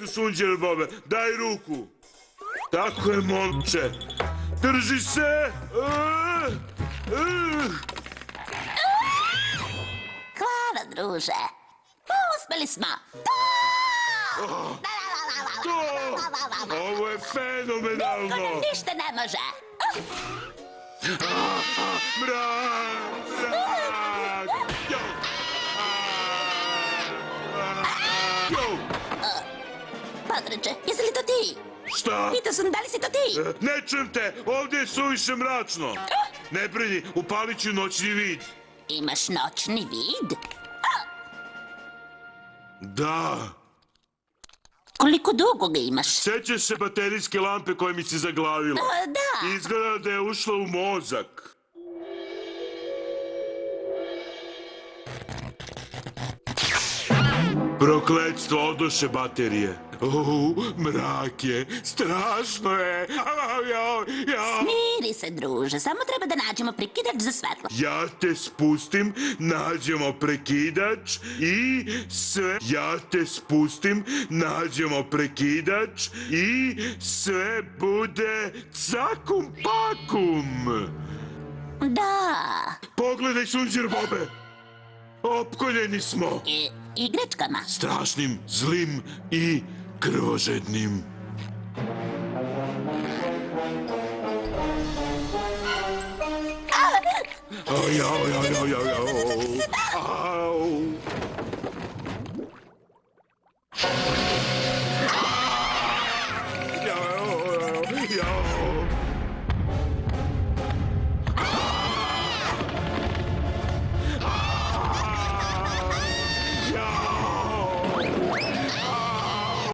tu, Sunđer Bobe, daj ruku. Tako je, momče. Drži se. Hvala, druže. Uspeli smo. Ovo je fenomenalno. Niko nam ništa ne može. Mrak! Mrak! Jo! Jo! Podređe, jesi li to ti? Šta? Pitao sam da li si to ti? Ne čujem te, ovdje je suviše mračno. Ne brini, upalit ću noćni vid. Imaš noćni vid? Da. Koliko dugo ga imaš? Sjećaš se baterijske lampe koje mi si zaglavila? Da. Izgleda da je ušla u mozak. Prokletstvo, odoše baterije. Mrak je, strašno je. Smiri se, druže, samo treba da nađemo prekidač za svetlo. Ja te spustim, nađemo prekidač i sve... Ja te spustim, nađemo prekidač i sve bude cakum pakum. Da. Pogledaj, Sunđer Bobe. Opkoljeni smo. Igračkama. Strašnim, zlim i krvožednim. Au.